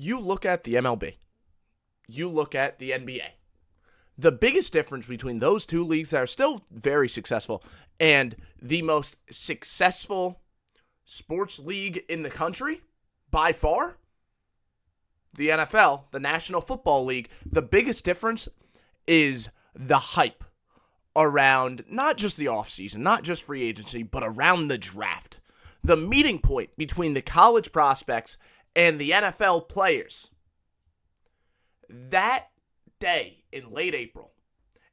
you look at the MLB, you look at the NBA. The biggest difference between those two leagues that are still very successful and the most successful sports league in the country, by far, the NFL, the National Football League, the biggest difference is the hype around not just the offseason, not just free agency, but around the draft. The meeting point between the college prospects and the NFL players. That day in late April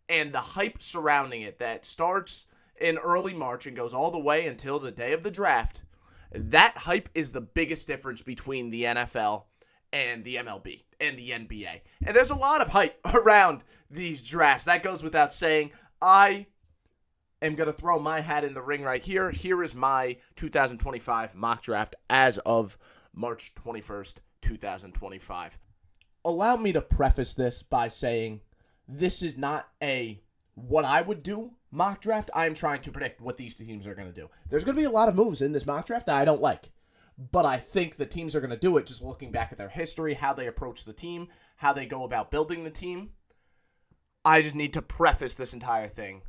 and the hype surrounding it that starts in early March and goes all the way until the day of the draft, that hype is the biggest difference between the NFL and the MLB and the NBA. And there's a lot of hype around these drafts. That goes without saying. I am going to throw my hat in the ring right here. Here is my 2025 mock draft as of March 21st, 2025. Allow me to preface this by saying this is not a what I would do mock draft. I am trying to predict what these teams are going to do. There's going to be a lot of moves in this mock draft that I don't like, but I think the teams are going to do it just looking back at their history, how they approach the team, how they go about building the team. I just need to preface this entire thing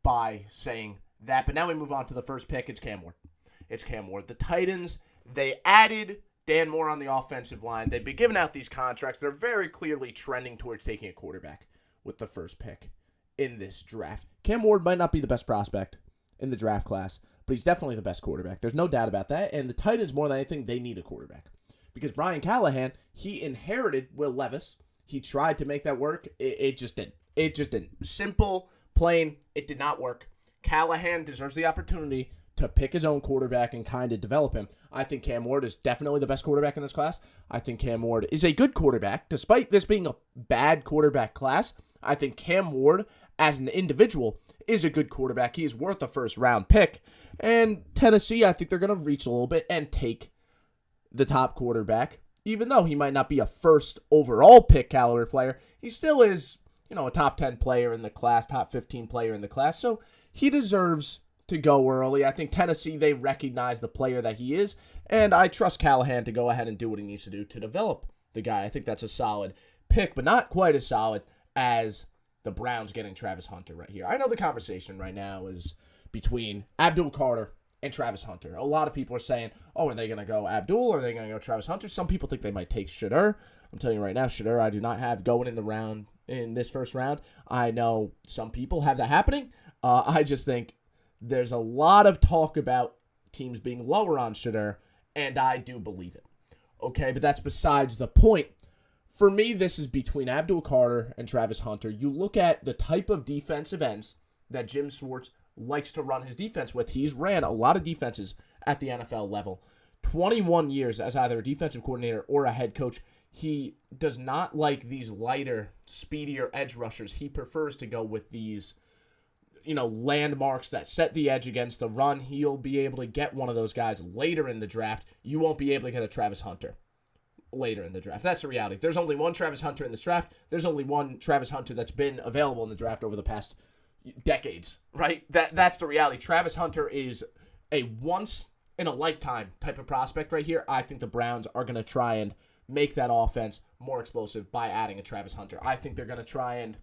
by saying that. But now we move on to the first pick. It's Cam Ward. It's Cam Ward. The Titans, they added Dan Moore on the offensive line. They've been giving out these contracts. They're very clearly trending towards taking a quarterback with the first pick in this draft. Cam Ward might not be the best prospect in the draft class, but he's definitely the best quarterback. There's no doubt about that. And the Titans, more than anything, they need a quarterback. Because Brian Callahan, he inherited Will Levis. He tried to make that work. It just didn't. It just didn't. Simple, plain, it did not work. Callahan deserves the opportunity to pick his own quarterback and kind of develop him. I think Cam Ward is definitely the best quarterback in this class. I think Cam Ward is a good quarterback. Despite this being a bad quarterback class, I think Cam Ward, as an individual, is a good quarterback. He is worth a first-round pick. And Tennessee, I think they're going to reach a little bit and take the top quarterback. Even though he might not be a first overall pick caliber player, he still is, a top 10 player in the class, top 15 player in the class. So he deserves to go early. I think Tennessee, they recognize the player that he is, and I trust Callahan to go ahead and do what he needs to do to develop the guy. I think that's a solid pick, but not quite as solid as the Browns getting Travis Hunter right here. I know the conversation right now is between Abdul Carter and Travis Hunter. A lot of people are saying, are they going to go Abdul or are they going to go Travis Hunter? Some people think they might take Shedeur. I'm telling you right now, Shedeur I do not have going in this first round. I know some people have that happening. I just think there's a lot of talk about teams being lower on Shedeur, and I do believe it. Okay, but that's besides the point. For me, this is between Abdul Carter and Travis Hunter. You look at the type of defensive ends that Jim Schwartz likes to run his defense with. He's ran a lot of defenses at the NFL level. 21 years as either a defensive coordinator or a head coach. He does not like these lighter, speedier edge rushers. He prefers to go with these, landmarks that set the edge against the run. He'll be able to get one of those guys later in the draft. You won't be able to get a Travis Hunter later in the draft. That's the reality. There's only one Travis Hunter in this draft. There's only one Travis Hunter that's been available in the draft over the past decades, right? That's the reality. Travis Hunter is a once-in-a-lifetime type of prospect right here. I think the Browns are going to try and make that offense more explosive by adding a Travis Hunter. I think they're going to try and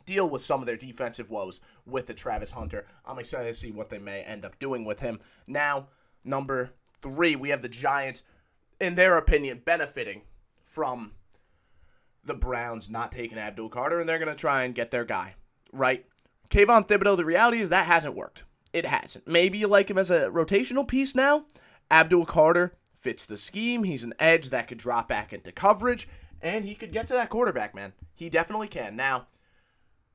deal with some of their defensive woes with the Travis Hunter. I'm excited to see what they may end up doing with him. Now, number 3, we have the Giants, in their opinion, benefiting from the Browns not taking Abdul Carter, and they're going to try and get their guy, right? Kayvon Thibodeau, the reality is that hasn't worked. It hasn't. Maybe you like him as a rotational piece now. Abdul Carter fits the scheme. He's an edge that could drop back into coverage, and he could get to that quarterback, man. He definitely can. Now,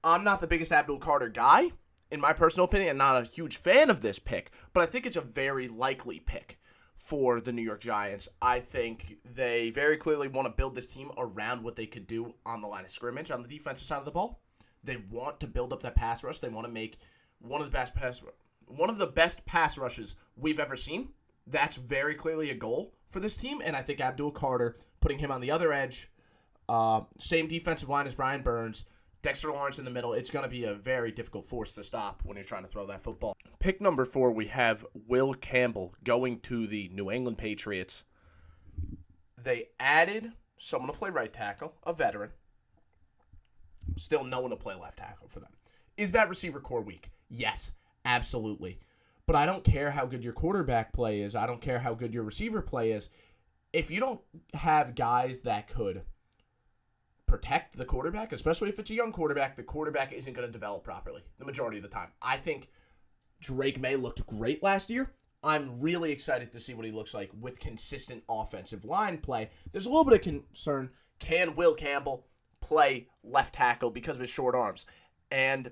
I'm not the biggest Abdul Carter guy. In my personal opinion, I'm not a huge fan of this pick, but I think it's a very likely pick for the New York Giants. I think they very clearly want to build this team around what they could do on the line of scrimmage on the defensive side of the ball. They want to build up that pass rush. They want to make one of the best pass rushes we've ever seen. That's very clearly a goal for this team, and I think Abdul Carter, putting him on the other edge, same defensive line as Brian Burns, Dexter Lawrence in the middle, it's going to be a very difficult force to stop when you're trying to throw that football. Pick number 4, we have Will Campbell going to the New England Patriots. They added someone to play right tackle, a veteran. Still no one to play left tackle for them. Is that receiver core weak? Yes, absolutely. But I don't care how good your quarterback play is. I don't care how good your receiver play is. If you don't have guys that could protect the quarterback, especially if it's a young quarterback, the quarterback isn't going to develop properly the majority of the time. I think Drake May looked great last year. I'm really excited to see what he looks like with consistent offensive line play. There's a little bit of concern. Can Will Campbell play left tackle because of his short arms? And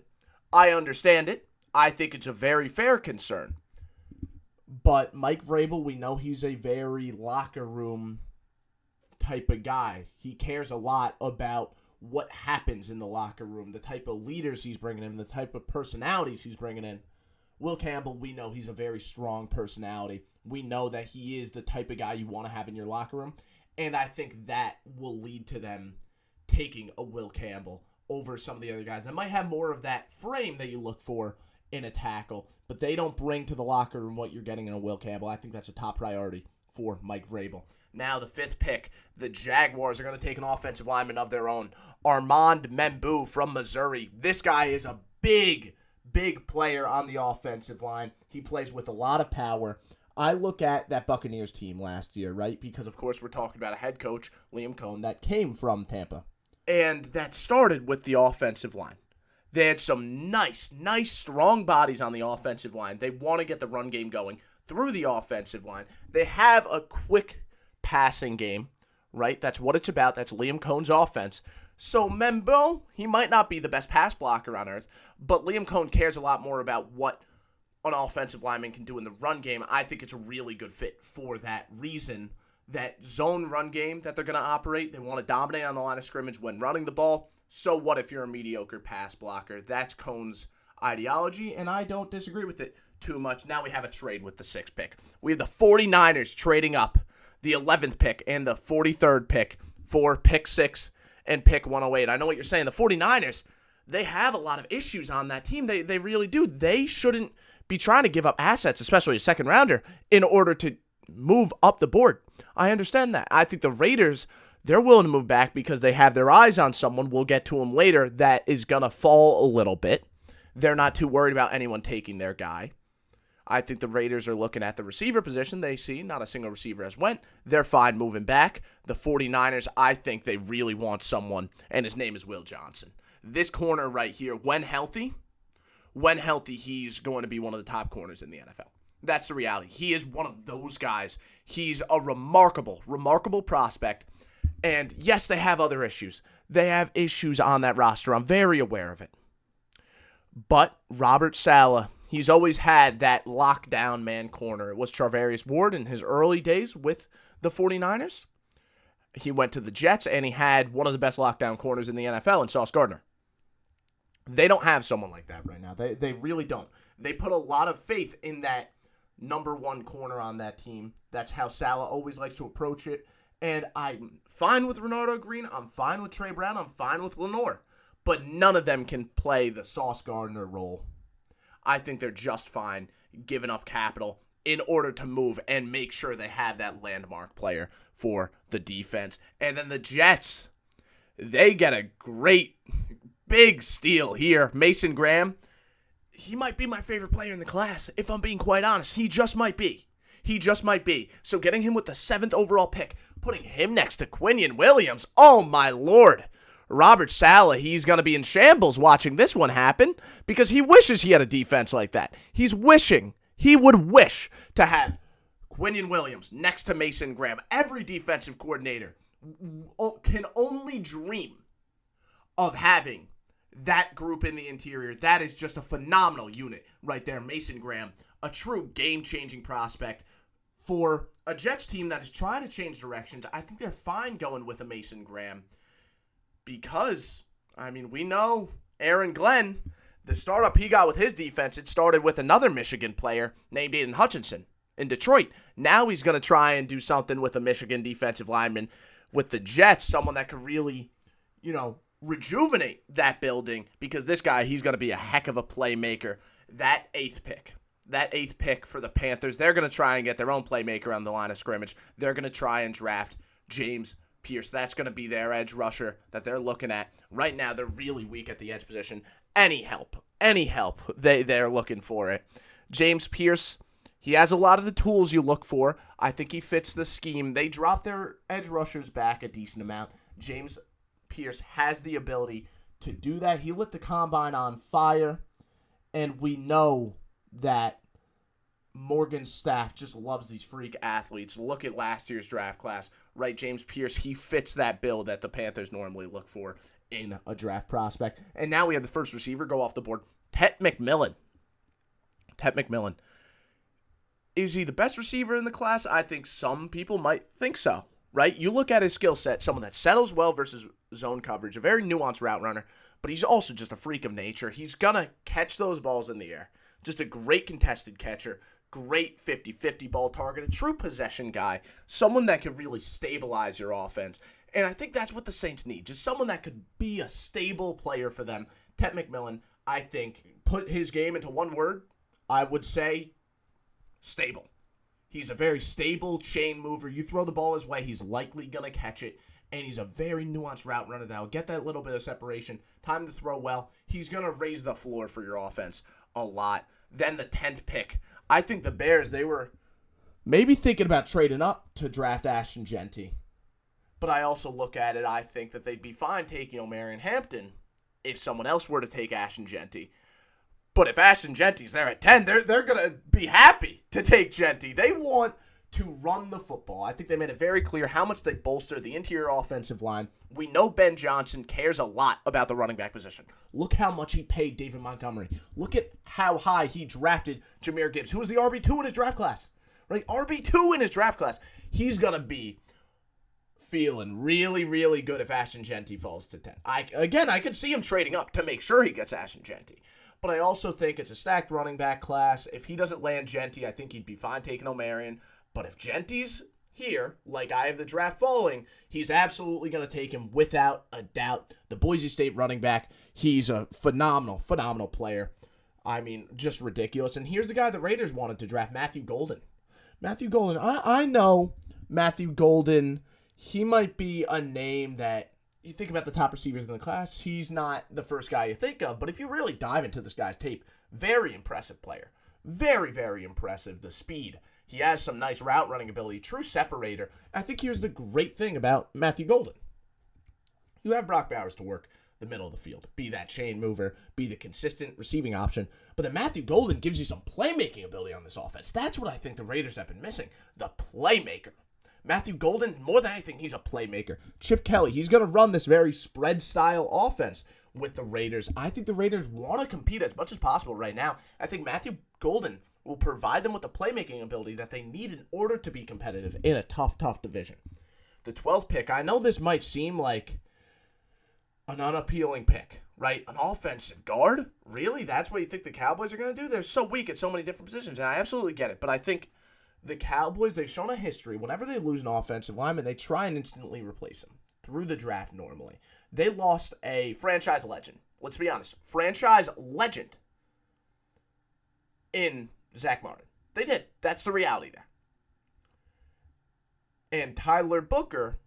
I understand it. I think it's a very fair concern. But Mike Vrabel, we know he's a very locker room type of guy. He cares a lot about what happens in the locker room, the type of leaders he's bringing in, the type of personalities he's bringing in. Will Campbell, we know he's a very strong personality. We know that he is the type of guy you want to have in your locker room. And I think that will lead to them taking a Will Campbell over some of the other guys that might have more of that frame that you look for in a tackle, but they don't bring to the locker room what you're getting in a Will Campbell. I think that's a top priority for Mike Vrabel. Now the 5th pick, the Jaguars are going to take an offensive lineman of their own, Armand Membou from Missouri. This guy is a big player on the offensive line. He plays with a lot of power. I look at that Buccaneers team last year, right? Because, of course, we're talking about a head coach, Liam Cohen, that came from Tampa. And that started with the offensive line. They had some nice, strong bodies on the offensive line. They want to get the run game going through the offensive line. They have a quick passing game, right? That's what it's about. That's Liam Cohen's offense. So Membou, he might not be the best pass blocker on earth, but Liam Cohen cares a lot more about what an offensive lineman can do in the run game. I think it's a really good fit for that reason. That zone run game that they're going to operate, they want to dominate on the line of scrimmage when running the ball. So what if you're a mediocre pass blocker? That's Cohen's ideology, and I don't disagree with it too much. Now we have a trade with the 6th pick. We have the 49ers trading up the 11th pick and the 43rd pick for pick 6 and pick 108. I know what you're saying. The 49ers, they have a lot of issues on that team. They really do. They shouldn't be trying to give up assets, especially a second rounder, in order to move up the board. I understand that. I think the Raiders, they're willing to move back because they have their eyes on someone, we'll get to him later, that is going to fall a little bit. They're not too worried about anyone taking their guy. I think the Raiders are looking at the receiver position. They see not a single receiver has went. They're fine moving back. The 49ers, I think they really want someone, and his name is Will Johnson. This corner right here, when healthy, he's going to be one of the top corners in the NFL. That's the reality. He is one of those guys. He's a remarkable prospect. And yes, they have other issues. They have issues on that roster. I'm very aware of it. But Robert Saleh, he's always had that lockdown man corner. It was Charvarius Ward in his early days with the 49ers. He went to the Jets, and he had one of the best lockdown corners in the NFL in Sauce Gardner. They don't have someone like that right now. They really don't. They put a lot of faith in that number 1 corner on that team. That's how Saleh always likes to approach it. And I'm fine with Renardo Green. I'm fine with Trey Brown. I'm fine with Lenoir. But none of them can play the Sauce Gardner role. I think they're just fine giving up capital in order to move and make sure they have that landmark player for the defense. And then the Jets, they get a great big steal here. Mason Graham, he might be my favorite player in the class, if I'm being quite honest. He just might be. So getting him with the 7th overall pick, putting him next to Quinnen Williams, oh my Lord. Robert Saleh, he's going to be in shambles watching this one happen because he wishes he had a defense like that. He would wish to have Quinnen Williams next to Mason Graham. Every defensive coordinator can only dream of having that group in the interior. That is just a phenomenal unit right there. Mason Graham, a true game-changing prospect for a Jets team that is trying to change directions. I think they're fine going with a Mason Graham because, we know Aaron Glenn, the startup he got with his defense, it started with another Michigan player named Aiden Hutchinson in Detroit. Now he's going to try and do something with a Michigan defensive lineman with the Jets, someone that could really, rejuvenate that building because this guy, he's going to be a heck of a playmaker. That eighth pick for the Panthers, they're going to try and get their own playmaker on the line of scrimmage. They're going to try and draft James Pierce. That's going to be their edge rusher that they're looking at. Right now, they're really weak at the edge position. Any help, they're looking for it. James Pierce, he has a lot of the tools you look for. I think he fits the scheme. They drop their edge rushers back a decent amount. James Pierce has the ability to do that. He lit the combine on fire, and we know that Morgan's staff just loves these freak athletes. Look at last year's draft class, right? James Pierce, he fits that bill that the Panthers normally look for in a draft prospect. And now we have the first receiver go off the board, Tet McMillan. Tet McMillan. Is he the best receiver in the class? I think some people might think so, right? You look at his skill set, someone that settles well versus zone coverage, a very nuanced route runner, but he's also just a freak of nature. He's going to catch those balls in the air. Just a great contested catcher, great 50-50 ball target, a true possession guy, someone that could really stabilize your offense. And I think that's what the Saints need, just someone that could be a stable player for them. Tet McMillan, I think, put his game into one word, I would say stable. He's a very stable chain mover. You throw the ball his way, he's likely going to catch it. And he's a very nuanced route runner that will get that little bit of separation. Time to throw well. He's going to raise the floor for your offense a lot. Then the 10th pick. I think the Bears, they were maybe thinking about trading up to draft Ashton Jeanty. But I also look at it, I think that they'd be fine taking Omarion Hampton if someone else were to take Ashton Jeanty. But if Ashton Jeanty's there at 10, they're going to be happy to take Jeanty. They want to run the football. I think they made it very clear how much they bolster the interior offensive line. We know Ben Johnson cares a lot about the running back position. Look how much he paid David Montgomery. Look at how high he drafted Jahmyr Gibbs, who was the RB2 in his draft class. Right? RB2 in his draft class. He's going to be feeling really, really good if Ashton Jeanty falls to 10. I could see him trading up to make sure he gets Ashton Jeanty. But I also think it's a stacked running back class. If he doesn't land Jeanty, I think he'd be fine taking Omarion. But if Jeanty's here, like I have the draft falling, he's absolutely going to take him without a doubt. The Boise State running back, he's a phenomenal, phenomenal player. I mean, just ridiculous. And here's the guy the Raiders wanted to draft, Matthew Golden. Matthew Golden, I know Matthew Golden, he might be a name that you think about the top receivers in the class, he's not the first guy you think of. But if you really dive into this guy's tape, very impressive player. Very, very impressive. The speed. He has some nice route running ability. True separator. I think here's the great thing about Matthew Golden. You have Brock Bowers to work the middle of the field. Be that chain mover. Be the consistent receiving option. But then Matthew Golden gives you some playmaking ability on this offense. That's what I think the Raiders have been missing. The playmaker. Matthew Golden, more than anything, he's a playmaker. Chip Kelly, he's going to run this very spread-style offense with the Raiders. I think the Raiders want to compete as much as possible right now. I think Matthew Golden will provide them with the playmaking ability that they need in order to be competitive in a tough, tough division. The 12th pick, I know this might seem like an unappealing pick, right? An offensive guard? Really? That's what you think the Cowboys are going to do? They're so weak at so many different positions, and I absolutely get it. But I think the Cowboys, they've shown a history. Whenever they lose an offensive lineman, they try and instantly replace him through the draft normally. They lost a franchise legend. Let's be honest. Franchise legend in Zach Martin. They did. That's the reality there. And Tyler Booker,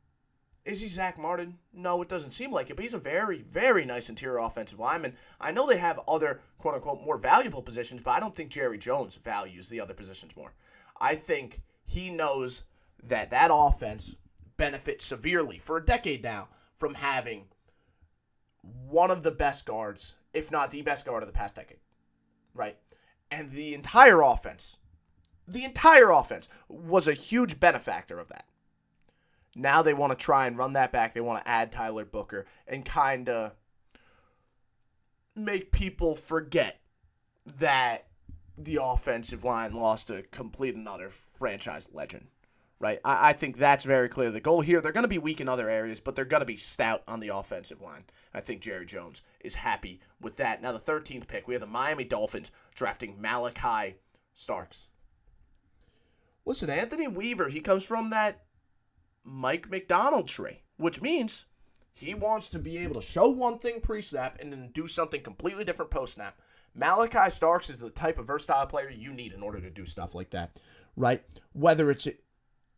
is he Zach Martin? No, it doesn't seem like it, but he's a very, very nice interior offensive lineman. I know they have other, quote-unquote, more valuable positions, but I don't think Jerry Jones values the other positions more. I think he knows that that offense benefits severely for a decade now from having one of the best guards, if not the best guard of the past decade, right? And the entire offense was a huge benefactor of that. Now they want to try and run that back. They want to add Tyler Booker and kind of make people forget that the offensive line lost a complete and utter franchise legend, right? I think that's very clear. The goal here, they're going to be weak in other areas, but they're going to be stout on the offensive line. I think Jerry Jones is happy with that. Now, the 13th pick, we have the Miami Dolphins drafting Malachi Starks. Listen, Anthony Weaver, he comes from that Mike McDonald tree, which means he wants to be able to show one thing pre-snap and then do something completely different post-snap. Malachi Starks is the type of versatile player you need in order to do stuff like that, right? Whether it's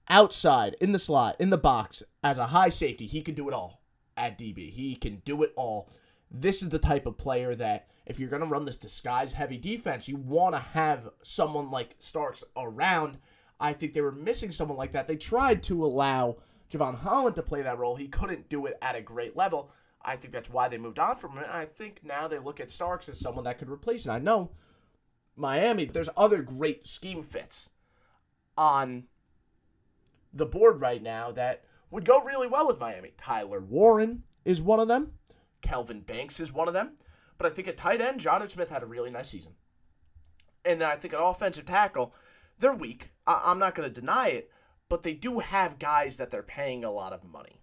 outside, in the slot, in the box, as a high safety, he can do it all at DB. He can do it all. This is the type of player that if you're going to run this disguise-heavy defense, you want to have someone like Starks around. I think they were missing someone like that. They tried to allow Javon Holland to play that role. He couldn't do it at a great level. I think that's why they moved on from him. I think now they look at Starks as someone that could replace him. I know Miami, there's other great scheme fits on the board right now that would go really well with Miami. Tyler Warren is one of them. Kelvin Banks is one of them. But I think at tight end, Jonnu Smith had a really nice season. And then I think at offensive tackle, they're weak. I'm not going to deny it. But they do have guys that they're paying a lot of money.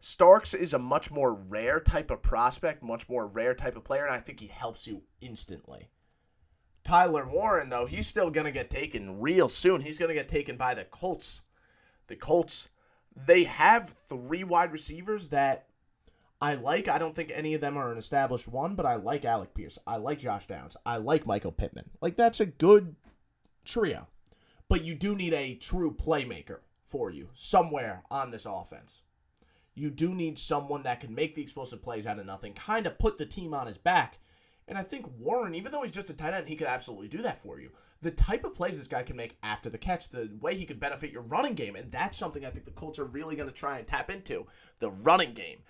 Starks is a much more rare type of prospect, much more rare type of player, and I think he helps you instantly. Tyler Warren, though, he's still going to get taken real soon. He's going to get taken by the Colts. The Colts, they have 3 wide receivers that I like. I don't think any of them are an established one, but I like Alec Pierce. I like Josh Downs. I like Michael Pittman. Like, that's a good trio. But you do need a true playmaker for you somewhere on this offense. You do need someone that can make the explosive plays out of nothing, kind of put the team on his back. And I think Warren, even though he's just a tight end, he could absolutely do that for you. The type of plays this guy can make after the catch, the way he could benefit your running game, and that's something I think the Colts are really going to try and tap into, the running game.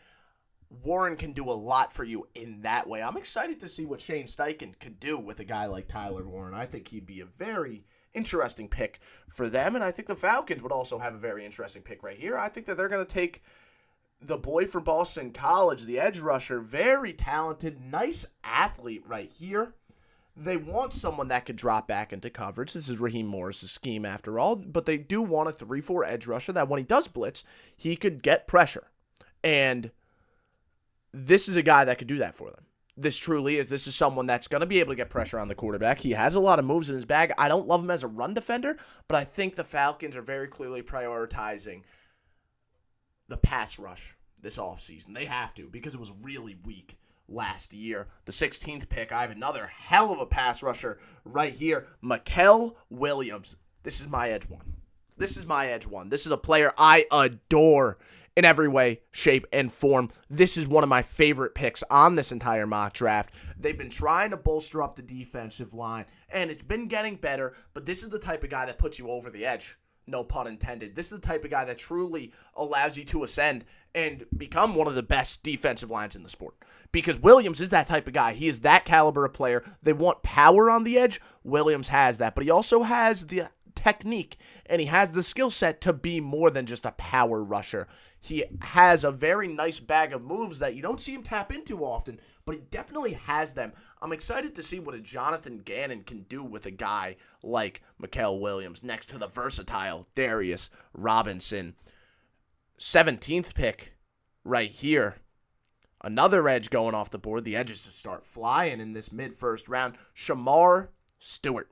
Warren can do a lot for you in that way. I'm excited to see what Shane Steichen could do with a guy like Tyler Warren. I think he'd be a very interesting pick for them, and I think the Falcons would also have a very interesting pick right here. I think that they're going to take the boy from Boston College, the edge rusher, very talented, nice athlete right here. They want someone that could drop back into coverage. This is Raheem Morris' scheme after all, but they do want a 3-4 edge rusher that when he does blitz, he could get pressure. And this is a guy that could do that for them. This truly is. This is someone that's going to be able to get pressure on the quarterback. He has a lot of moves in his bag. I don't love him as a run defender, but I think the Falcons are very clearly prioritizing the pass rush this offseason. They have to because it was really weak last year. The 16th pick, I have another hell of a pass rusher right here. Mykel Williams. This is my edge one. This is a player I adore in every way, shape, and form. This is one of my favorite picks on this entire mock draft. They've been trying to bolster up the defensive line, and it's been getting better, but this is the type of guy that puts you over the edge. No pun intended. This is the type of guy that truly allows you to ascend and become one of the best defensive lines in the sport. Because Williams is that type of guy. He is that caliber of player. They want power on the edge. Williams has that. But he also has the technique, and he has the skill set to be more than just a power rusher. He has a very nice bag of moves that you don't see him tap into often, but he definitely has them. I'm excited to see what a Jonathan Gannon can do with a guy like Mykel Williams next to the versatile Darius Robinson. 17th pick right here. Another edge going off the board. The edges to start flying in this mid-first round. Shemar Stewart.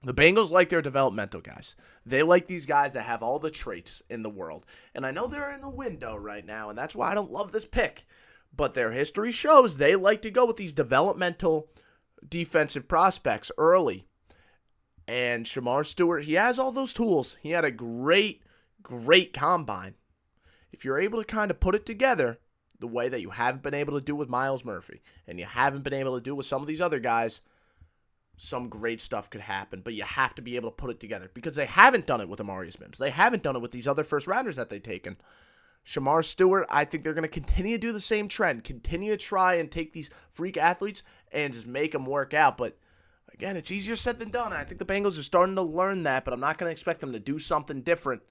The Bengals like their developmental guys. They like these guys that have all the traits in the world. And I know they're in a window right now, and that's why I don't love this pick. But their history shows they like to go with these developmental defensive prospects early. And Shemar Stewart, he has all those tools. He had a great combine. If you're able to kind of put it together the way that you haven't been able to do with Myles Murphy, and you haven't been able to do with some of these other guys, some great stuff could happen, but you have to be able to put it together because they haven't done it with Amarius Mims. They haven't done it with these other first-rounders that they've taken. Shemar Stewart, I think they're going to continue to do the same trend, continue to try and take these freak athletes and just make them work out. But, again, it's easier said than done. I think the Bengals are starting to learn that, but I'm not going to expect them to do something different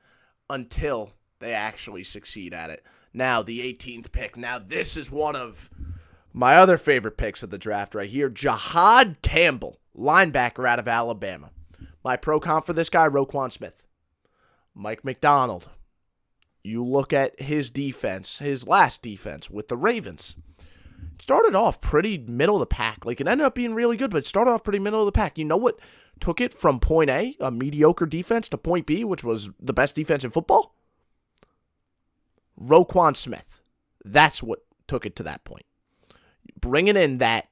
until they actually succeed at it. Now, the 18th pick. Now, this is one of my other favorite picks of the draft right here. Jahad Campbell, linebacker out of Alabama. My pro comp for this guy, Roquan Smith. Mike McDonald. You look at his defense, his last defense with the Ravens. It started off pretty middle of the pack. Like, it ended up being really good, but it started off pretty middle of the pack. You know what took it from point A, a mediocre defense, to point B, which was the best defense in football? Roquan Smith. That's what took it to that point. Bringing in that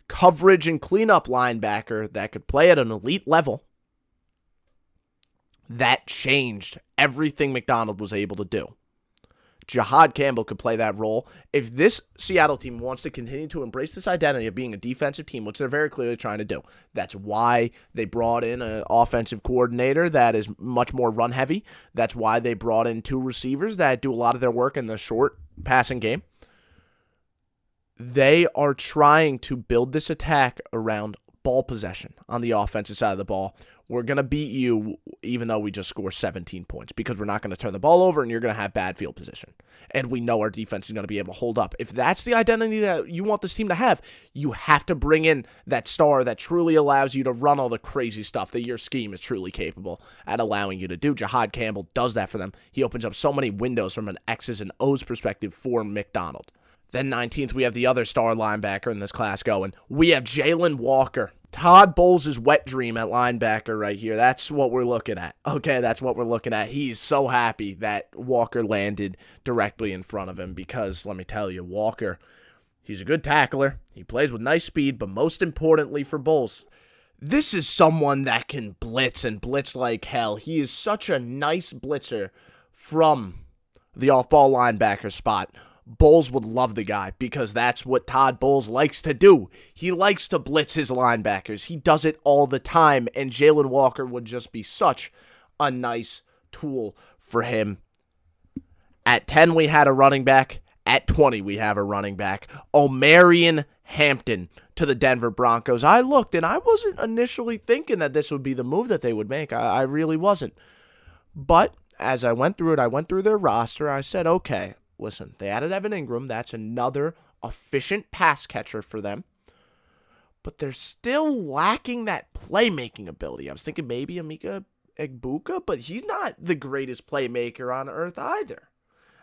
coverage and cleanup linebacker that could play at an elite level. That changed everything McDonald was able to do. Jahad Campbell could play that role. If this Seattle team wants to continue to embrace this identity of being a defensive team, which they're very clearly trying to do, that's why they brought in an offensive coordinator that is much more run-heavy. That's why they brought in 2 receivers that do a lot of their work in the short passing game. They are trying to build this attack around ball possession on the offensive side of the ball. We're going to beat you even though we just score 17 points because we're not going to turn the ball over and you're going to have bad field position. And we know our defense is going to be able to hold up. If that's the identity that you want this team to have, you have to bring in that star that truly allows you to run all the crazy stuff that your scheme is truly capable at allowing you to do. Jahad Campbell does that for them. He opens up so many windows from an X's and O's perspective for McDonald. Then 19th, we have the other star linebacker in this class going. We have Jalen Walker. Todd Bowles' wet dream at linebacker right here. That's what we're looking at. Okay, that's what we're looking at. He's so happy that Walker landed directly in front of him because, let me tell you, Walker, he's a good tackler. He plays with nice speed, but most importantly for Bowles, this is someone that can blitz and blitz like hell. He is such a nice blitzer from the off-ball linebacker spot. Bowles would love the guy because that's what Todd Bowles likes to do. He likes to blitz his linebackers. He does it all the time, and Jalen Walker would just be such a nice tool for him. At 10, we had a running back. At 20, we have a running back. Omarion Hampton to the Denver Broncos. I looked, and I wasn't initially thinking that this would be the move that they would make. I really wasn't. But as I went through their roster, I said, okay, listen, they added Evan Ingram. That's another efficient pass catcher for them. But they're still lacking that playmaking ability. I was thinking maybe Emeka Egbuka, but he's not the greatest playmaker on earth either.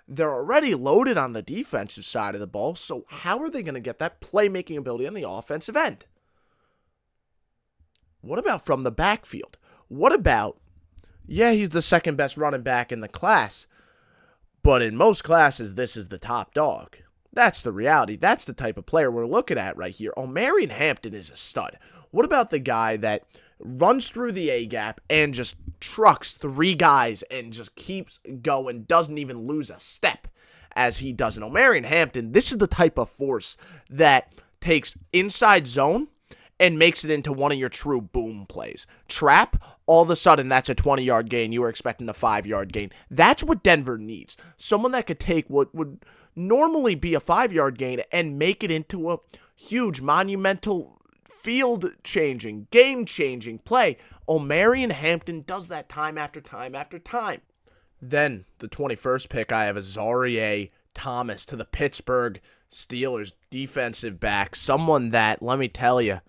They're already loaded on the defensive side of the ball, so how are they going to get that playmaking ability on the offensive end? What about from the backfield? What about, yeah, he's the second best running back in the class, but in most classes, this is the top dog. That's the reality. That's the type of player we're looking at right here. Omarion Hampton is a stud. What about the guy that runs through the A-gap and just trucks 3 guys and just keeps going, doesn't even lose a step as he does? And Omarion Hampton, this is the type of force that takes inside zone and makes it into one of your true boom plays. Trap, all of a sudden, that's a 20-yard gain. You were expecting a 5-yard gain. That's what Denver needs. Someone that could take what would normally be a 5-yard gain and make it into a huge, monumental, field-changing, game-changing play. Omarion Hampton does that time after time after time. Then, the 21st pick, I have Azareye'h Thomas to the Pittsburgh Steelers defensive back. Someone that, let me tell you,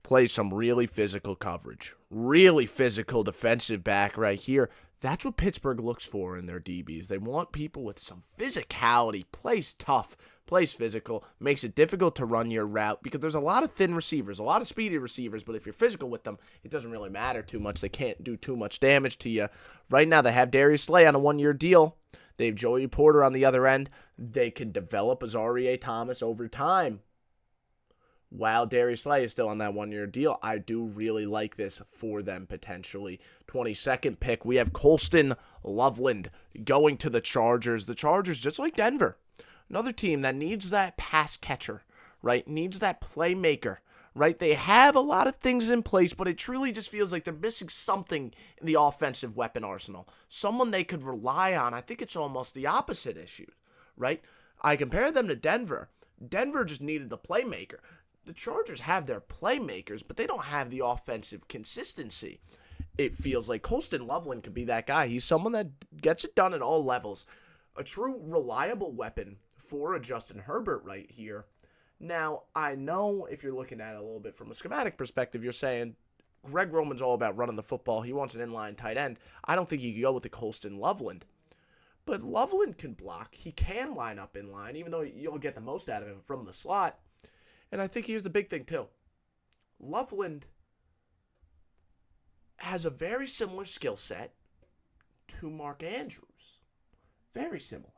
plays some really physical coverage. Really physical defensive back right here. That's what Pittsburgh looks for in their DBs. They want people with some physicality, plays tough, plays physical, makes it difficult to run your route because there's a lot of thin receivers, a lot of speedy receivers, but if you're physical with them, it doesn't really matter too much. They can't do too much damage to you. Right now, they have Darius Slay on a 1-year deal. They have Joey Porter on the other end. They can develop Azareye'h Thomas over time. While Darius Slay is still on that 1-year deal, I do really like this for them potentially. 22nd pick, we have Colston Loveland going to the Chargers. The Chargers, just like Denver, another team that needs that pass catcher, right? Needs that playmaker, right? They have a lot of things in place, but it truly just feels like they're missing something in the offensive weapon arsenal. Someone they could rely on. I think it's almost the opposite issue, right? I compare them to Denver. Denver just needed the playmaker. The Chargers have their playmakers, but they don't have the offensive consistency. It feels like Colston Loveland could be that guy. He's someone that gets it done at all levels. A true reliable weapon for a Justin Herbert right here. Now, I know if you're looking at it a little bit from a schematic perspective, you're saying Greg Roman's all about running the football. He wants an inline tight end. I don't think you can go with the Colston Loveland. But Loveland can block. He can line up in line, even though you'll get the most out of him from the slot. And I think here's the big thing, too. Loveland has a very similar skill set to Mark Andrews. Very similar.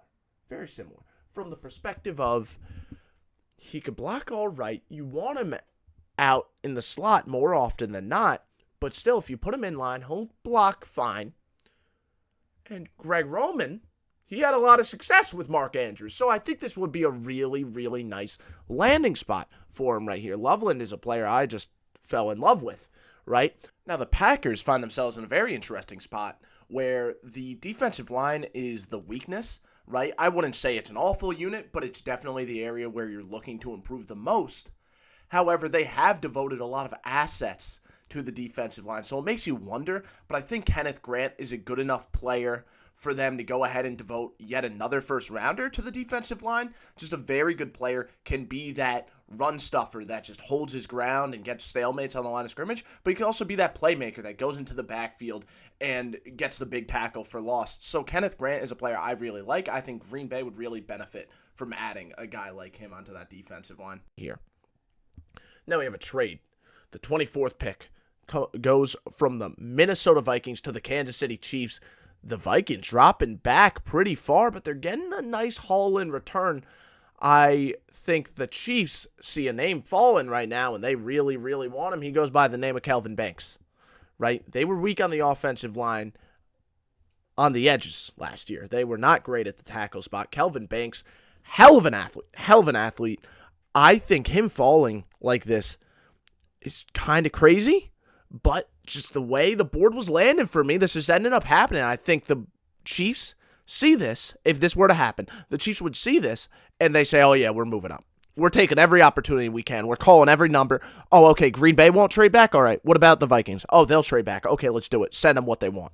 Very similar. From the perspective of he could block all right. You want him out in the slot more often than not. But still, if you put him in line, he'll block fine. And Greg Roman, he had a lot of success with Mark Andrews. So I think this would be a really, really nice landing spot for him right here. Loveland is a player I just fell in love with, right? Now, the Packers find themselves in a very interesting spot where the defensive line is the weakness, right? I wouldn't say it's an awful unit, but it's definitely the area where you're looking to improve the most. However, they have devoted a lot of assets to the defensive line, so it makes you wonder, but I think Kenneth Grant is a good enough player for them to go ahead and devote yet another first rounder to the defensive line. Just a very good player, can be that run stuffer that just holds his ground and gets stalemates on the line of scrimmage, but he can also be that playmaker that goes into the backfield and gets the big tackle for loss. So Kenneth Grant is a player I really like. I think Green Bay would really benefit from adding a guy like him onto that defensive line here. Now we have a trade. The 24th pick goes from the Minnesota Vikings to the Kansas City Chiefs. The Vikings dropping back pretty far, but they're getting a nice haul in return. I think the Chiefs see a name falling right now, and they really, really want him. He goes by the name of Kelvin Banks, right? They were weak on the offensive line on the edges last year. They were not great at the tackle spot. Kelvin Banks, hell of an athlete. I think him falling like this is kind of crazy. But just the way the board was landing for me, this just ended up happening. I think the Chiefs see this. If this were to happen, the Chiefs would see this, and they say, oh, yeah, we're moving up. We're taking every opportunity we can. We're calling every number. Oh, okay, Green Bay won't trade back? All right, what about the Vikings? Oh, they'll trade back. Okay, let's do it. Send them what they want.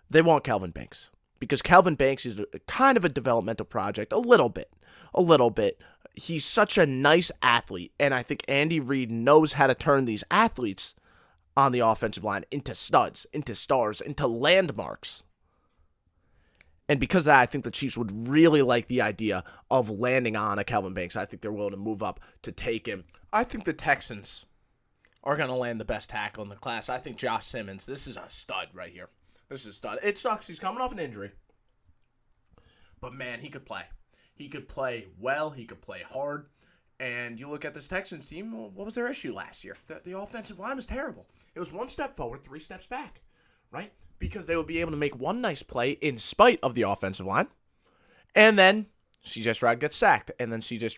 They want Kelvin Banks because Kelvin Banks is kind of a developmental project, a little bit. He's such a nice athlete, and I think Andy Reid knows how to turn these athletes on the offensive line into studs, into stars, into landmarks. And because of that, I think the Chiefs would really like the idea of landing on a Kelvin Banks. I think they're willing to move up to take him. I think the Texans are going to land the best tackle in the class. I think Josh Simmons, this is a stud right here. This is a stud. It sucks. He's coming off an injury. But, man, he could play. He could play well. He could play hard. And you look at this Texans team, well, what was their issue last year? The offensive line was terrible. It was 1 step forward, 3 steps back, right? Because they would be able to make one nice play in spite of the offensive line. And then C.J. Stroud gets sacked. And then C.J.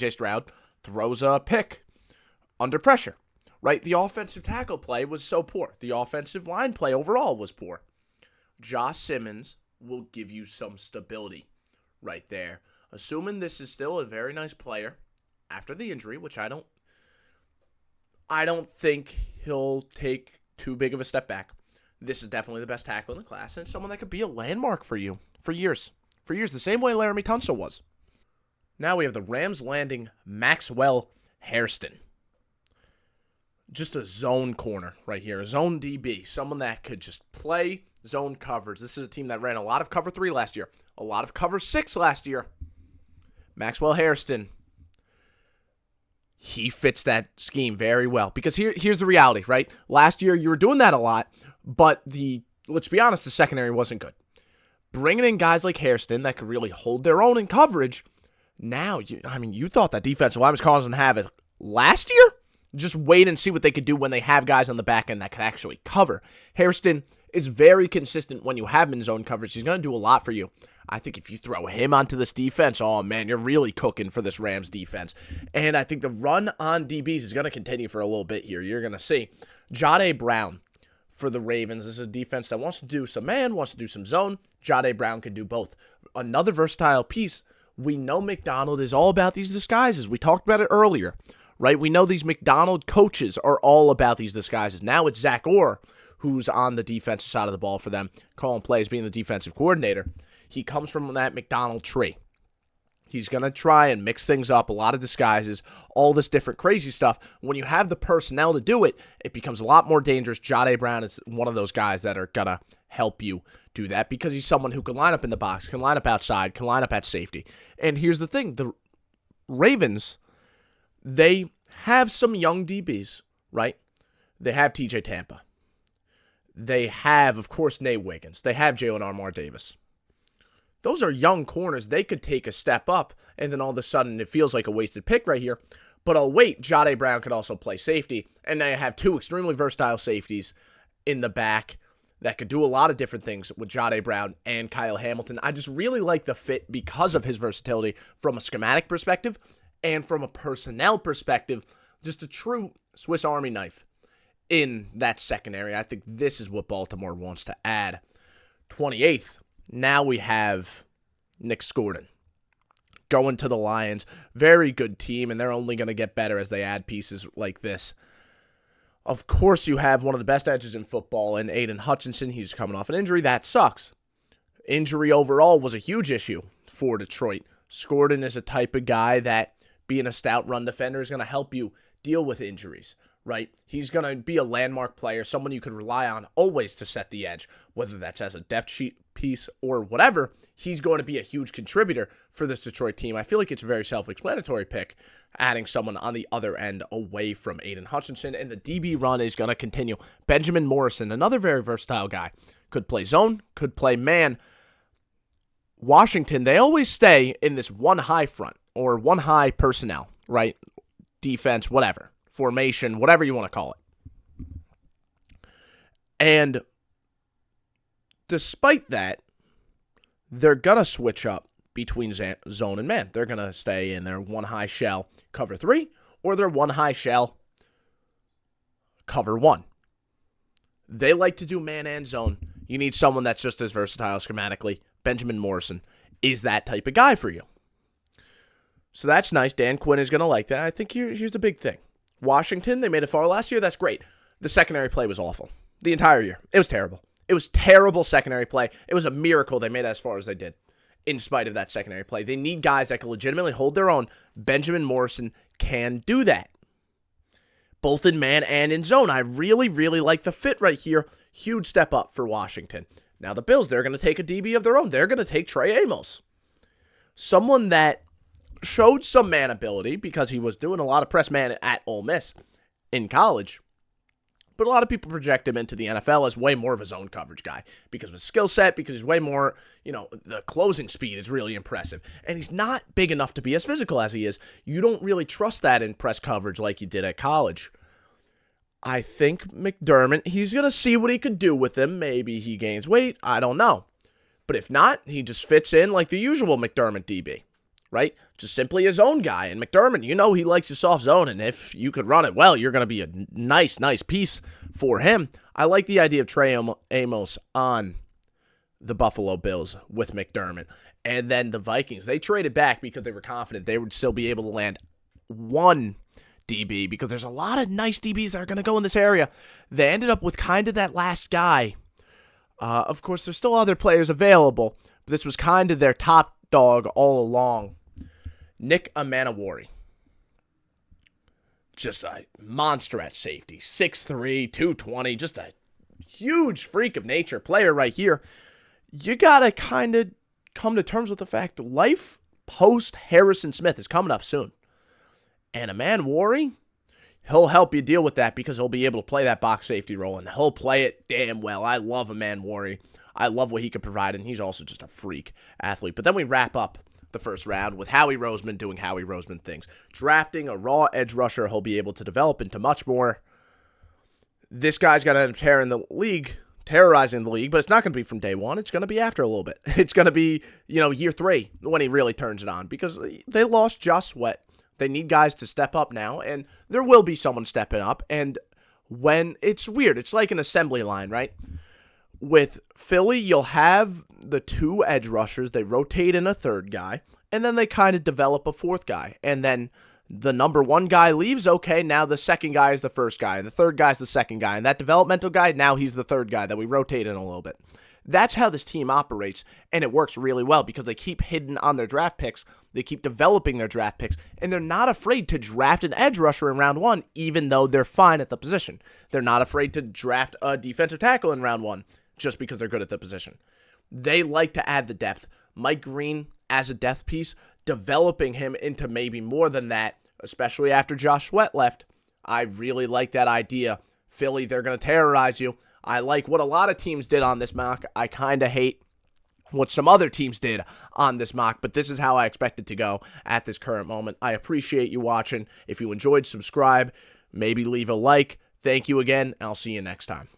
Stroud throws a pick under pressure, right? The offensive tackle play was so poor. The offensive line play overall was poor. Josh Simmons will give you some stability right there. Assuming this is still a very nice player after the injury, which I don't think he'll take too big of a step back. This is definitely the best tackle in the class and someone that could be a landmark for you for years. For years, the same way Laramie Tunsil was. Now we have the Rams landing Maxwell Hairston. Just a zone corner right here, a zone DB, someone that could just play zone coverage. This is a team that ran a lot of cover 3 last year, a lot of cover 6 last year. Maxwell Hairston, he fits that scheme very well. Because here's the reality, right? Last year, you were doing that a lot, but let's be honest, the secondary wasn't good. Bringing in guys like Hairston that could really hold their own in coverage, now, you thought that defensive line was causing havoc last year? Just wait and see what they could do when they have guys on the back end that could actually cover. Hairston is very consistent when you have him in zone coverage. He's going to do a lot for you. I think if you throw him onto this defense, oh man, you're really cooking for this Rams defense. And I think the run on DBs is going to continue for a little bit here. You're going to see Jahdae Brown for the Ravens. This is a defense that wants to do some man, wants to do some zone. Jahdae Brown can do both. Another versatile piece. We know McDonald is all about these disguises. We talked about it earlier, right? We know these McDonald coaches are all about these disguises. Now it's Zach Orr who's on the defensive side of the ball for them, calling plays, being the defensive coordinator. He comes from that McDonald tree. He's going to try and mix things up, a lot of disguises, all this different crazy stuff. When you have the personnel to do it, it becomes a lot more dangerous. Jahdae Brown is one of those guys that are going to help you do that because he's someone who can line up in the box, can line up outside, can line up at safety. And here's the thing. The Ravens, they have some young DBs, right? They have TJ Tampa. They have, of course, Nate Wiggins. They have Jalen Armour Davis. Those are young corners. They could take a step up, and then all of a sudden it feels like a wasted pick right here. But oh wait, Jahdae Brown could also play safety, and they have two extremely versatile safeties in the back that could do a lot of different things with Jahdae Brown and Kyle Hamilton. I just really like the fit because of his versatility from a schematic perspective and from a personnel perspective. Just a true Swiss Army knife in that secondary. I think this is what Baltimore wants to add. 28th, now we have Nick Scordon going to the Lions. Very good team, and they're only going to get better as they add pieces like this. Of course, you have one of the best edges in football in Aiden Hutchinson. He's coming off an injury. That sucks. Injury overall was a huge issue for Detroit. Scordon is a type of guy that, being a stout run defender, is going to help you deal with injuries, right? He's going to be a landmark player, someone you can rely on always to set the edge, whether that's as a depth sheet piece or whatever. He's going to be a huge contributor for this Detroit team. I feel like it's a very self-explanatory pick, adding someone on the other end away from Aiden Hutchinson, and the DB run is going to continue. Benjamin Morrison, another very versatile guy, could play zone, could play man. Washington, they always stay in this one high front or one high personnel, right? Defense, whatever, formation, whatever you want to call it. And despite that, they're going to switch up between zone and man. They're going to stay in their one high shell cover 3 or their one high shell cover 1. They like to do man and zone. You need someone that's just as versatile schematically. Benjamin Morrison is that type of guy for you. So that's nice. Dan Quinn is going to like that. I think here's the big thing. Washington, they made it far last year. That's great. The secondary play was awful. The entire year. It was terrible. It was terrible secondary play. It was a miracle they made it as far as they did in spite of that secondary play. They need guys that can legitimately hold their own. Benjamin Morrison can do that, both in man and in zone. I really, really like the fit right here. Huge step up for Washington. Now the Bills, they're going to take a DB of their own. They're going to take Trey Amos, someone that showed some man ability because he was doing a lot of press man at Ole Miss in college. But a lot of people project him into the NFL as way more of a zone coverage guy because of his skill set, because he's way more, the closing speed is really impressive. And he's not big enough to be as physical as he is. You don't really trust that in press coverage like you did at college. I think McDermott, he's going to see what he could do with him. Maybe he gains weight. I don't know. But if not, he just fits in like the usual McDermott DB, right? Just simply his own guy. And McDermott, he likes his soft zone. And if you could run it well, you're going to be a nice piece for him. I like the idea of Trey Amos on the Buffalo Bills with McDermott. And then the Vikings, they traded back because they were confident they would still be able to land one DB because there's a lot of nice DBs that are going to go in this area. They ended up with kind of that last guy. Of course, there's still other players available, but this was kind of their top dog all along. Nick Amanawari. Just a monster at safety. 6'3", 220, just a huge freak of nature player right here. You got to kind of come to terms with the fact life post Harrison Smith is coming up soon. And Amanawari, he'll help you deal with that because he'll be able to play that box safety role, and he'll play it damn well. I love Amanawari. I love what he could provide, and he's also just a freak athlete. But then we wrap up the first round with Howie Roseman doing Howie Roseman things. Drafting a raw edge rusher he'll be able to develop into much more. This guy's going to end up terrorizing the league, but it's not going to be from day one. It's going to be after a little bit. It's going to be, year 3 when he really turns it on because they lost Josh Sweat. They need guys to step up now, and there will be someone stepping up. And when it's weird, it's like an assembly line, right? With Philly, you'll have the 2 edge rushers. They rotate in a third guy, and then they kind of develop a 4th guy. And then the number 1 guy leaves. Okay, now the second guy is the first guy, and the third guy is the second guy. And that developmental guy, now he's the third guy that we rotate in a little bit. That's how this team operates, and it works really well because they keep hidden on their draft picks. They keep developing their draft picks, and they're not afraid to draft an edge rusher in round 1, even though they're fine at the position. They're not afraid to draft a defensive tackle in round 1 just because they're good at the position. They like to add the depth. Mike Green as a depth piece, developing him into maybe more than that, especially after Josh Sweat left. I really like that idea. Philly, they're going to terrorize you. I like what a lot of teams did on this mock. I kind of hate what some other teams did on this mock, but this is how I expect it to go at this current moment. I appreciate you watching. If you enjoyed, subscribe, maybe leave a like. Thank you again, and I'll see you next time.